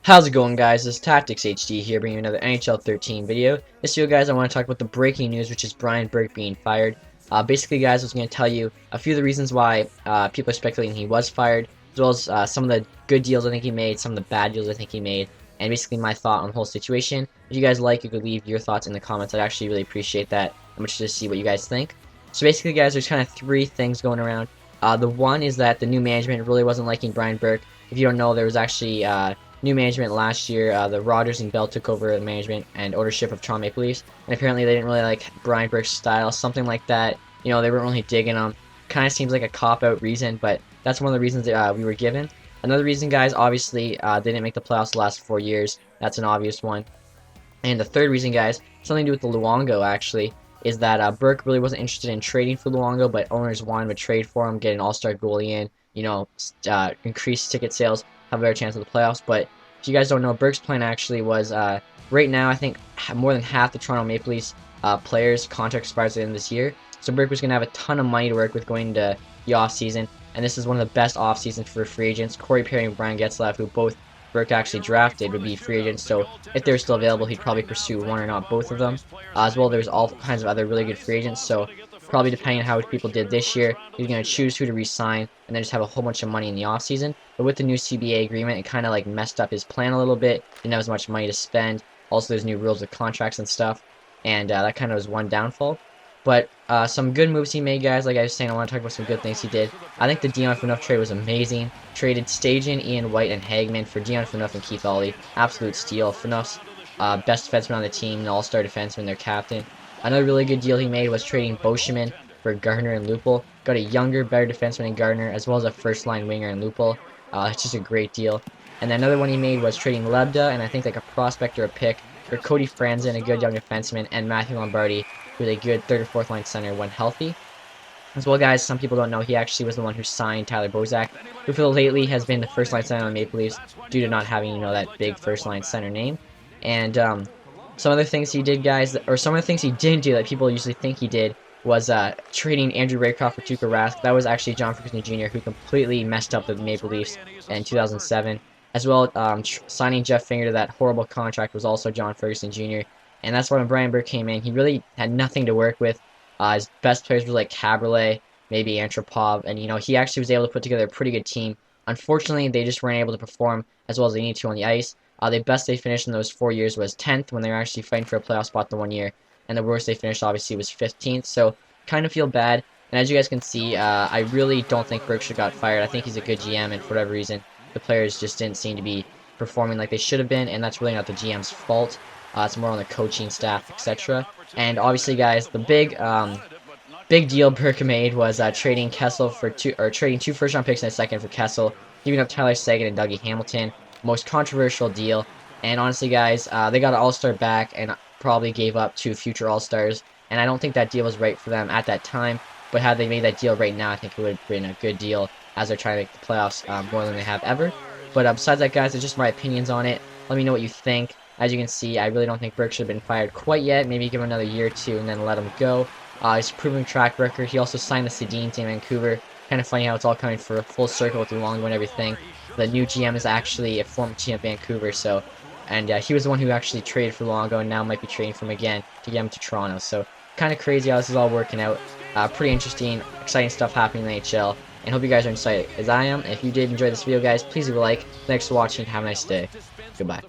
How's it going, guys? This is TacTixHD here, bringing you another NHL 13 video. This video, guys, I want to talk about the breaking news, which is Brian Burke being fired. Basically, guys, I was going to tell you a few of the reasons why people are speculating he was fired, as well as some of the good deals I think he made, some of the bad deals I think he made, and basically my thought on the whole situation. If you guys like, you could leave your thoughts in the comments. I'd actually really appreciate that. I'm interested to see what you guys think. So basically, guys, there's kind of three things going around. The one is that the new management really wasn't liking Brian Burke. If you don't know, there was actually new management last year. The Rogers and Bell took over the management and ownership of Toronto Maple Leafs, and apparently they didn't really like Brian Burke's style, something like that. You know, they weren't really digging him. Kind of seems like a cop-out reason, but that's one of the reasons that we were given. Another reason, guys, obviously they didn't make the playoffs the last 4 years. That's an obvious one. And the third reason, guys, something to do with the Luongo, actually, is that Burke really wasn't interested in trading for Luongo, but owners wanted to trade for him, get an all-star goalie in, you know, increase ticket sales, have a better chance of the playoffs. But if you guys don't know, Burke's plan actually was, right now, I think more than half the Toronto Maple Leafs players' contract expires at the end of this year. So Burke was going to have a ton of money to work with going into the offseason, and this is one of the best offseasons for free agents. Corey Perry and Brian Getzlaf, who both Burke actually drafted, would be free agents, so if they're still available, he'd probably pursue one or not both of them. As well, there's all kinds of other really good free agents, so probably depending on how people did this year, he's going to choose who to re-sign, and then just have a whole bunch of money in the offseason. But with the new CBA agreement, it kind of like messed up his plan a little bit, didn't have as much money to spend. Also, there's new rules with contracts and stuff, and that kind of was one downfall. But some good moves he made, guys. Like I was saying, I want to talk about some good things he did. I think the Dion Phaneuf trade was amazing. Traded Stajan, Ian White, and Hagman for Dion Phaneuf and Keith Aulie. Absolute steal. Phaneuf's best defenseman on the team, an all-star defenseman, their captain. Another really good deal he made was trading Boschman for Gardner and Lupul. Got a younger, better defenseman in Gardner, as well as a first-line winger in Lupul. It's just a great deal. And then another one he made was trading Lebda, and I think like a prospect or a pick, for Cody Franzen, a good young defenseman, and Matthew Lombardi, who's a good third or fourth line center when healthy. As well, guys, some people don't know, he actually was the one who signed Tyler Bozak, who for lately has been the first line center on the Maple Leafs due to not having, you know, that big first line center name. And some other things he did, guys, or some of the things he didn't do that people usually think he did, was trading Andrew Raycroft for Tuukka Rask. That was actually John Ferguson Jr., who completely messed up the Maple Leafs in 2007. As well, signing Jeff Finger to that horrible contract was also John Ferguson Jr. And that's why when Brian Burke came in, he really had nothing to work with. His best players were like Cabriolet, maybe Antropov, and, you know, he actually was able to put together a pretty good team. Unfortunately, they just weren't able to perform as well as they need to on the ice. The best they finished in those 4 years was 10th when they were actually fighting for a playoff spot the 1 year, and the worst they finished obviously was 15th. So kind of feel bad. And as you guys can see, I really don't think Burke should have got fired. I think he's a good GM, and for whatever reason, the players just didn't seem to be performing like they should have been, and that's really not the GM's fault. It's more on the coaching staff, etc. And obviously, guys, the big deal Burke made was trading Kessel for trading 2 first-round picks and a second for Kessel, giving up Tyler Seguin and Dougie Hamilton. Most controversial deal. And honestly, guys, they got an all-star back and probably gave up 2 future all-stars. And I don't think that deal was right for them at that time. But had they made that deal right now, I think it would have been a good deal as they're trying to make the playoffs more than they have ever. But besides that, guys, it's just my opinions on it. Let me know what you think. As you can see, I really don't think Burke should have been fired quite yet. Maybe give him another year or two and then let him go. He's a proven track record. He also signed the Sedins in Vancouver. Kind of funny how it's all coming for a full circle with Luongo and everything. The new GM is actually a former GM of Vancouver, so, and he was the one who actually traded for Luongo and now might be trading for him again to get him to Toronto. So kind of crazy how this is all working out. Pretty interesting, exciting stuff happening in the NHL. And hope you guys are excited as I am. If you did enjoy this video, guys, please leave a like. Thanks for watching. Have a nice day. Goodbye.